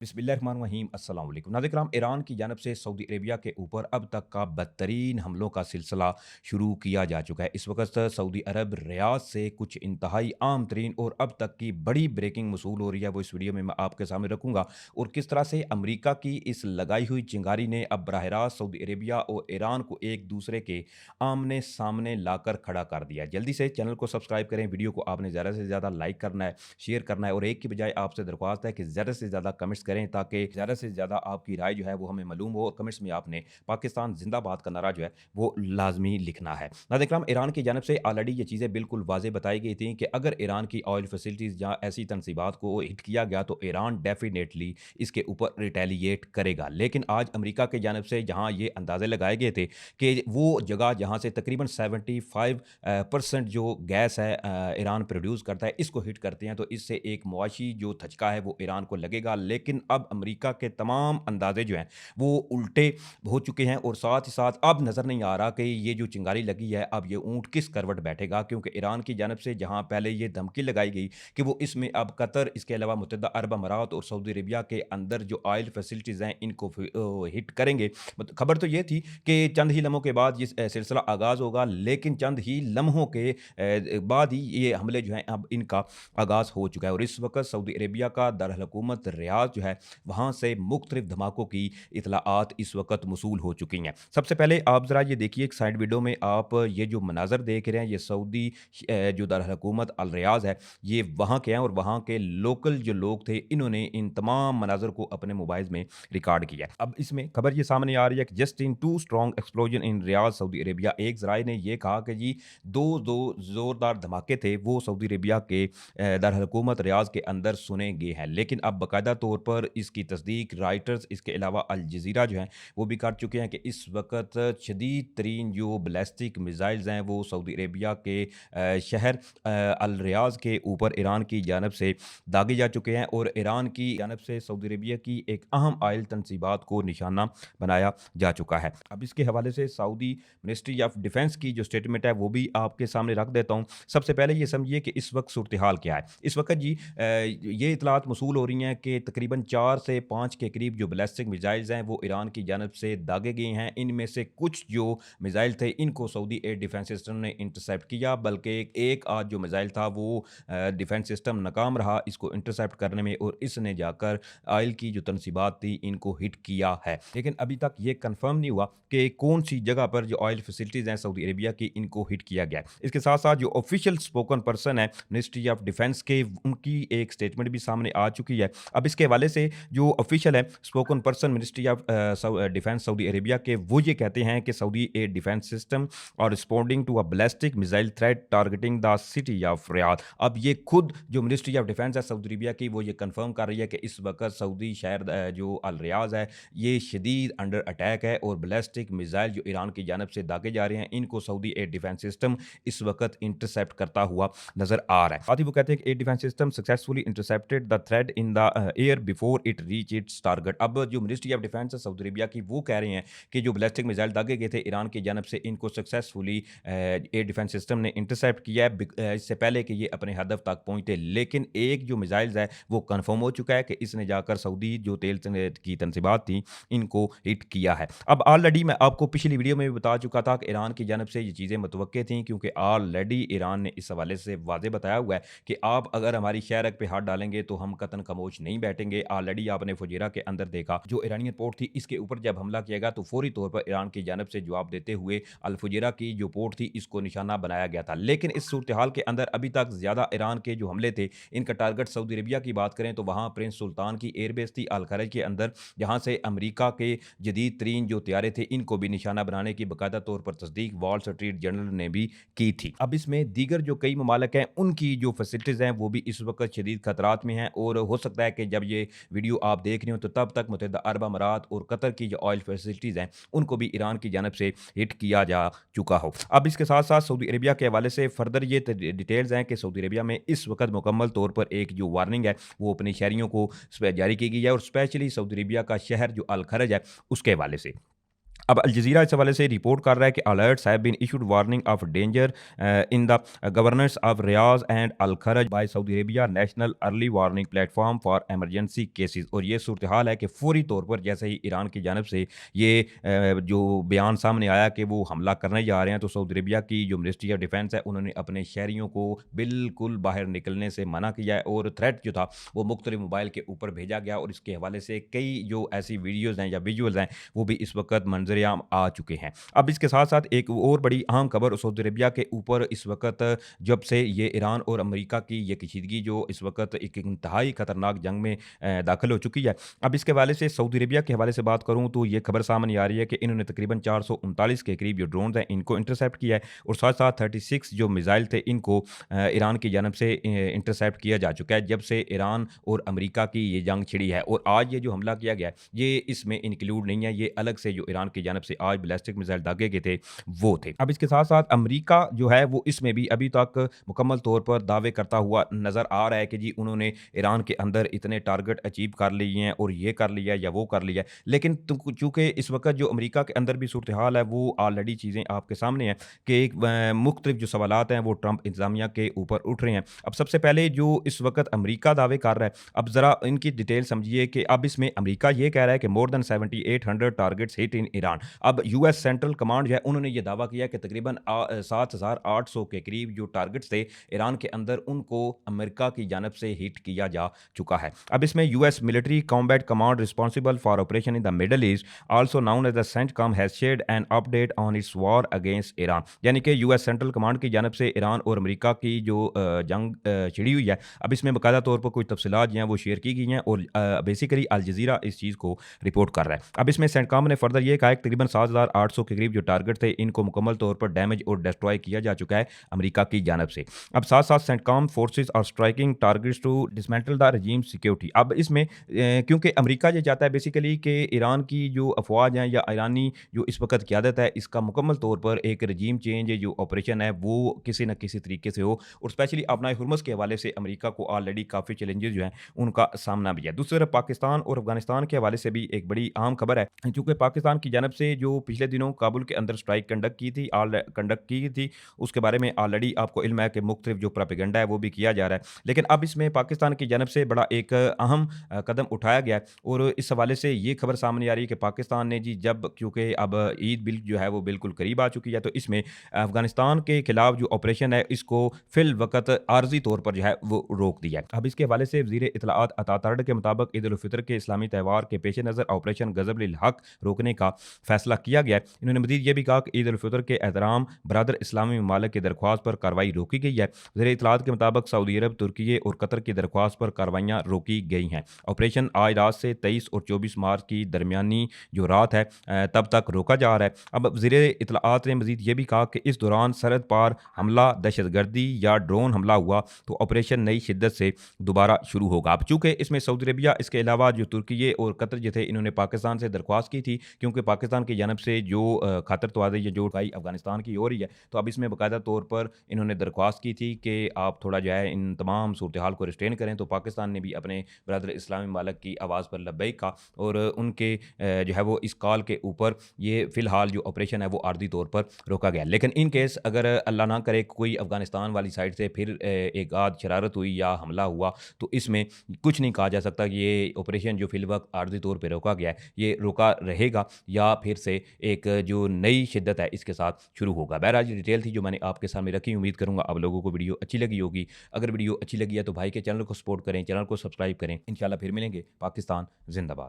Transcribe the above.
बिस्मिल्लाहिर्रहमानिर्रहीम अस्सलाम वालेकुम नाज़रीन किराम। ईरान की जानब से सऊदी अरेबिया के ऊपर अब तक का बदतरीन हमलों का सिलसिला शुरू किया जा चुका है। इस वक्त सऊदी अरब रियाद से कुछ इंतहाई आम तरीन और अब तक की बड़ी ब्रेकिंग मसूल हो रही है, वो इस वीडियो में मैं आपके सामने रखूँगा। और किस तरह से अमरीका की इस लगाई हुई चिंगारी ने अब बराह रास्त सऊदी अरेबिया और ईरान को एक दूसरे के आमने सामने लाकर खड़ा कर दिया है। जल्दी से चैनल को सब्सक्राइब करें, वीडियो को आपने ज़्यादा से ज़्यादा लाइक करना है, शेयर करना है और एक की बजाय आपसे दरख्वास्त है कि ज़्यादा से ज़्यादा कमेंट्स करें ताकि ज़्यादा से ज़्यादा आपकी राय जो है वो हमें मालूम हो। और कमेंट्स में आपने पाकिस्तान जिंदाबाद का नारा जो है वो लाजमी लिखना है। नाज़रीन इकराम, ईरान की जानब से ऑलरेडी ये चीज़ें बिल्कुल वाज़ेह बताई गई थी कि अगर ईरान की ऑयल फैसिलिटीज़ या ऐसी तनसीबात को हिट किया गया तो ईरान डेफिनेटली इसके ऊपर रिटेलिएट करेगा। लेकिन आज अमेरिका की जानब से जहाँ ये अंदाजे लगाए गए थे कि वो जगह जहाँ से तकरीबन 75% जो गैस है ईरान प्रोड्यूस करता है, इसको हिट करते हैं तो इससे एक मुआशी जो धचका है वो ईरान को लगेगा। लेकिन अब अमेरिका के तमाम अंदाजे जो हैं वो उल्टे हो चुके हैं और साथ ही साथ अब नज़र नहीं आ रहा कि ये जो चिंगारी लगी है अब ये ऊँट किस करवट बैठेगा, क्योंकि ईरान की जानब से जहाँ पहले ये धमकी लगाई गई कि वो इसमें अब कतर, इसके अलावा मुत्तहदा अरब अमारात और सऊदी अरेबिया के अंदर जो ऑयल फैसिलिटीज़ हैं इनको हिट करेंगे। खबर तो ये थी कि चंद ही लम्हों के बाद ये सिलसिला आगाज़ होगा, लेकिन चंद ही लम्हों के बाद ही ये हमले जो हैं अब इनका आगाज़ हो चुका है। और इस वक्त सऊदी अरेबिया का दारकूमत रियाद जो है वहाँ से मुख्तलिफ धमाकों की इतलाआत इस वक्त मसूल हो चुकी हैं। सबसे पहले आप ज़रा ये देखिए, एक साइड विंडो में आप ये जो मनाज़र देख रहे हैं ये सऊदी जो दारकूमत अल रियाज़ है ये वहाँ के हैं और वहाँ के लोकल जो लोग थे इन्होंने इन तमाम मनाज़र को अपने मोबाइल में रिकॉर्ड किया है। अब इसमें खबर ये सामने आ रही है कि just in two strong explosion in Riyadh Saudi Arabia. एक ज़राए ने ये कहा कि जी दो दो ज़ोरदार धमाके थे वो सऊदी अरेबिया के दारकूमत रियाज़ के अंदर सुने गए हैं। लेकिन अब बाकायदा तौर पर इसकी तस्दीक राइटर्स, इसके अलावा अल जज़ीरा जो हैं वो भी कर चुके हैं कि इस वक्त शदीद तरीन जो बैलिस्टिक मिसाइल्स हैं वो सऊदी अरेबिया के शहर अल रियाज़ के ऊपर ईरान की जानब से दागे जा चुके हैं और ईरान की जानब से सऊदी अरेबिया की एक अहम आयल तनसीबात को निशाना बनाया जा चुका है। अब इसके हवाले से सऊदी मिनिस्ट्री ऑफ डिफेंस की जो स्टेटमेंट है वो भी आपके सामने रख देता हूँ। सबसे पहले ये समझिए कि इस वक्त सूरत हाल क्या है। इस वक्त जी ये इतलात मसूल हो रही हैं कि तकरीबन 4 से 5 के करीब जो बैलिस्टिक मिसाइल्स हैं वो ईरान की जानब से दागे गए हैं। इनमें से कुछ जो मिसाइल थे इनको सऊदी एयर डिफेंस सिस्टम ने इंटरसेप्ट किया, बल्कि एक आज जो मिसाइल था वो डिफेंस सिस्टम नाकाम रहा इसको इंटरसेप्ट करने में और इसने जाकर ऑयल की जो तनसीबात थी इनको हिट किया है। लेकिन अभी तक ये कंफर्म नहीं हुआ कि कौन सी जगह पर जो ऑयल फैसिलिटीज़ हैं सऊदी अरेबिया की इनको हिट किया गया है। इसके साथ साथ जो ऑफिशियल स्पोकन पर्सन है मिनिस्ट्री ऑफ डिफेंस के, उनकी एक स्टेटमेंट भी सामने आ चुकी है। अब इसके हवाले से जो ऑफिशियल है spoken person ministry of defence Saudi Arabia के, वो ये कहते हैं कि Saudi air defence system are responding to a ballistic missile threat targeting the city of Riyadh. अब ये खुद जो मिनिस्ट्री ऑफ डिफेंस है सऊदी अरेबिया की वो ये कंफर्म कर रही है कि इस वक्त सऊदी शहर जो अल रियाज है ये शदीद अंडर अटैक है और बैलिस्टिक मिसाइल जो ईरान की जानब से दागे जा रहे हैं इनको सऊदी एयर डिफेंस सिस्टम इस वक्त इंटरसेप्ट करता हुआ नजर आ रहा है। साथ ही वो कहते हैं कि air defence system successfully intercepted the thread in the air before it reach its target. अब जो मिनिस्ट्री ऑफ डिफेंस है सऊदी अरेबिया की वो कह रहे हैं कि जो बैलिस्टिक मिसाइल दागे गए थे ईरान की जानब से इनको सक्सेसफुली एयर डिफेंस सिस्टम ने इंटरसेप्ट किया है इससे पहले कि ये अपने हदफ तक पहुंचते। लेकिन एक जो मिसाइल्स है वो कंफर्म हो चुका है कि इसने जाकर सऊदी जो तेल की तनसीबात थी इनको हिट किया है। अब ऑलरेडी मैं आपको पिछली वीडियो में भी बता चुका था कि ईरान की जानब से ये चीज़ें मुतवक्के थी, क्योंकि ऑलरेडी ईरान ने इस हवाले से वाज़ेह बताया हुआ है कि आप अगर हमारी शहरक पे हाथ डालेंगे तो हम कतन खामोश नहीं बैठेंगे। ऑलरेडी आपने फुजेरा के अंदर देखा जो ईरानी पोर्ट थी इसके ऊपर जब हमला किया गया तो फौरी तौर पर ईरान की जानब से जवाब देते हुए अल फुजेरा की जो पोर्ट थी इसको निशाना बनाया गया था। लेकिन इस सूरत हाल के अंदर अभी तक ज़्यादा ईरान के जो हमले थे इनका टारगेट सऊदी अरेबिया की बात करें तो वहाँ प्रिंस सुल्तान की एयरबेस थी अल खरज के अंदर, जहाँ से अमेरिका के जदीद तरीन जो तैयारे थे इनको भी निशाना बनाने की बाकायदा तौर पर तस्दीक वॉल स्ट्रीट जर्नल ने भी की थी। अब इसमें दीगर जो कई ममालिक हैं उनकी जो फैसिलिटीज़ हैं वो भी इस वक्त शदीद खतरात में हैं और हो सकता है कि जब ये वीडियो आप देख रहे हो तो तब तक मुत्तहदा अरब अमारात और कतर की जो ऑयल फैसिलिटीज़ हैं उनको भी ईरान की जानब से हिट किया जा चुका हो। अब इसके साथ साथ सऊदी अरेबिया के हवाले से फर्दर ये डिटेल्स हैं कि सऊदी अरेबिया में इस वक्त मुकम्मल तौर पर एक जो वार्निंग है वो अपने शहरियों को जारी की गई है और स्पेशली सऊदी अरेबिया का शहर जो अल खरज है उसके हवाले से। अब अल जज़ीरा इस हवाले से रिपोर्ट कर रहा है कि alerts have been issued warning of danger in the governance of Riyadh and Al Kharj by Saudi Arabia national early warning platform for emergency cases. और ये सूरत हाल है कि फौरी तौर पर जैसे ही ईरान की जानब से ये जो बयान सामने आया कि वो हमला करने जा रहे हैं, तो सऊदी अरेबिया की जो मिनिस्ट्री ऑफ डिफेंस है उन्होंने अपने शहरियों को बिल्कुल बाहर निकलने से मना किया है और थ्रेट जो था वो मुख्तलिफ मोबाइल के ऊपर भेजा गया। और इसके हवाले से कई जो ऐसी वीडियोज़ हैं या विजुअल्स हैं वो भी इस वक्त मंजरेआम आ चुके हैं। अब इसके साथ साथ एक और बड़ी अहम खबर सऊदी अरेबिया के ऊपर इस वक्त, जब से ये ईरान और अमेरिका की ये कशीदगी जो इस वक्त एक इंतहाई खतरनाक जंग में दाखिल हो चुकी है। अब इसके हवाले से सऊदी अरेबिया के हवाले से बात करूँ तो ये खबर सामने आ रही है कि इन्होंने तकरीबन 439 के करीब जो ड्रोन हैं इनको इंटरसेप्ट किया है और साथ साथ 36 जो मिसाइल थे इनको ईरान की जानब से इंटरसेप्ट किया जा चुका है जब से ईरान और अमेरिका की ये जंग छिड़ी है। और आज ये जो हमला किया गया है ये इसमें इंक्लूड नहीं है, ये अलग से जो ईरान की जानब से आज बैलिस्टिक मिसाइल दागे गए थे वो थे। अब इसके साथ साथ अमेरिका जो है वो इसमें भी अभी तक मुकम्मल तौर पर दावे करता हुआ नजर आ रहा है कि जी उन्होंने ईरान के अंदर इतने टारगेट अचीव कर लिए हैं और ये कर लिया या वो कर लिया है। लेकिन चूंकि इस वक्त जो अमेरिका के अंदर भी सूरत हाल है वो ऑलरेडी चीज़ें आपके सामने हैं कि एक मुख्तलिफ जो सवालात हैं वो ट्रंप इंतजामिया के ऊपर उठ रहे हैं। अब सबसे पहले जो इस वक्त अमेरिका दावे कर रहा है, अब ज़रा इनकी डिटेल समझिए कि अब इसमें अमेरिका ये कह रहा है कि more than 7800 targets hit in Iran. अब यूएस सेंट्रल कमांड जो है उन्होंने ये दावा किया कि तकरीबन 7800 के करीब जो टारगेट्स थे ईरान के अंदर उनको अमेरिका की जानब से हिट किया जा चुका है। अब इसमें US military combat command responsible for operation in the Middle East also known as the CENTCOM has shared an update on its war against Iran. यानी कि यूएस सेंट्रल कमांड की जानब से ईरान और अमेरिका की जो जंग छिड़ी हुई है, अब इसमें बाकायदा तौर पर कुछ तफसीलात जो हैं वो शेयर की गई हैं और बेसिकली अल जज़ीरा इस चीज़ को रिपोर्ट कर रहा है। अब इसमें सेंटकॉम ने फर्दर ये कहा कि तकरीबन 7800 के करीब जो टारगेट थे इनको मुकम्मल तौर पर डैमेज और डिस्ट्रॉय किया जा चुका है अमेरिका की जानब से। अब साथ साथ CENTCOM forces are striking targets to dismantle the regime security. अब इसमें क्योंकि अमेरिका ये चाहता है बेसिकली कि ईरान की जो अफवाज हैं या ईरानी जो इस वक्त क़यादत है इसका मुकम्मल तौर पर एक रजीम चेंज जो ऑपरेशन है वो किसी न किसी तरीके से हो। और स्पेशली अपना हुर्मुज़ के हवाले से अमेरिका को ऑलरेडी काफ़ी चैलेंजेस जो हैं उनका सामना भी है। दूसरी तरफ पाकिस्तान और अफगानिस्तान के हवाले से भी एक बड़ी अहम खबर है, चूँकि पाकिस्तान की जानब से जो पिछले दिनों काबुल के अंदर स्ट्राइक कंडक्ट की थी उसके बारे में ऑलरेडी आपको इल्म है कि मुख्तलिफ जो प्रोपेगेंडा है वो भी किया जा रहा है। लेकिन अब इसमें पाकिस्तान की जानब से बड़ा एक अहम कदम उठाया गया है और इस हवाले से ये खबर सामने आ रही है कि पाकिस्तान ने जी जब क्योंकि अब ईद बिल जो है वो बिल्कुल करीब आ चुकी है तो इसमें अफगानिस्तान के खिलाफ जो ऑपरेशन है इसको फिल वक्त आर्जी तौर पर जो है वो रोक दिया है। अब इसके हवाले से वज़ीर इत्तलाआत अता तरड़ के मुताबिक ईद उल फितर के इस्लामी त्यौहार के पेश नज़र ऑपरेशन गज़ब हक रोकने का फैसला किया गया है। इन्होंने मज़ीद ये भी कहा कि ईद उल फितर के एहतराम बरदर इस्लामी ममालिक की दरख्वास्त पर कार्रवाई रोकी गई है। वज़ीर इत्तलाआत के मुताबिक सऊदी अरब, तुर्की और कतर की दरख्वास्त पर कार्रवाइयाँ रोकी गई हैं। ऑपरेशन आज रात से 23 और 24 मार्च की दरमियानी जो रात है तब तक रोका जा रहा है। अब वज़ीर इत्तलाआत ने मज़ीद ये भी कहा कि इस दौरान सरहद पार हमला, दहशतगर्दी या ड्रोन हमला हुआ तो ऑपरेशन नई शिद्दत से दोबारा शुरू होगा। अब चूँकि इसमें सऊदी अरेबिया इसके अलावा जो तुर्की और कतर जो थे इन्होंने पाकिस्तान से दरख्वास्त की थी क्योंकि पाकिस्तान की जानब से जो खातर तवाज़ी या जो उठाई अफगानिस्तान की हो रही है तो अब इसमें बाकायदा तौर पर इन्होंने दरख्वास्त की थी कि आप थोड़ा जो है इन तमाम सूरत हाल को रिस्ट्रेन करें। तो पाकिस्तान ने भी अपने बरदर इस्लामी ममालिक की आवाज़ पर लब्बैक कहा और उनके जो है वो इस कॉल के ऊपर ये फ़िलहाल जो ऑपरेशन है वो आर्जी तौर पर रोका गया। लेकिन इन केस अगर अल्लाह ना करे कोई अफगानिस्तान वाली साइड से फिर एक आध शरारत हुई या हमला हुआ तो इसमें कुछ नहीं कहा जा सकता कि ये ऑपरेशन जो फ़िलवक्त आर्जी तौर पर रोका गया है ये रोका रहेगा या फिर से एक जो नई शिद्दत है इसके साथ शुरू होगा। बहरहाल ये डिटेल थी जो मैंने आपके सामने रखी। उम्मीद करूँगा आप लोगों को वीडियो अच्छी लगी होगी। अगर वीडियो अच्छी लगी है तो भाई के चैनल को सपोर्ट करें, चैनल को सब्सक्राइब करें। इंशाल्लाह फिर मिलेंगे। पाकिस्तान जिंदाबाद।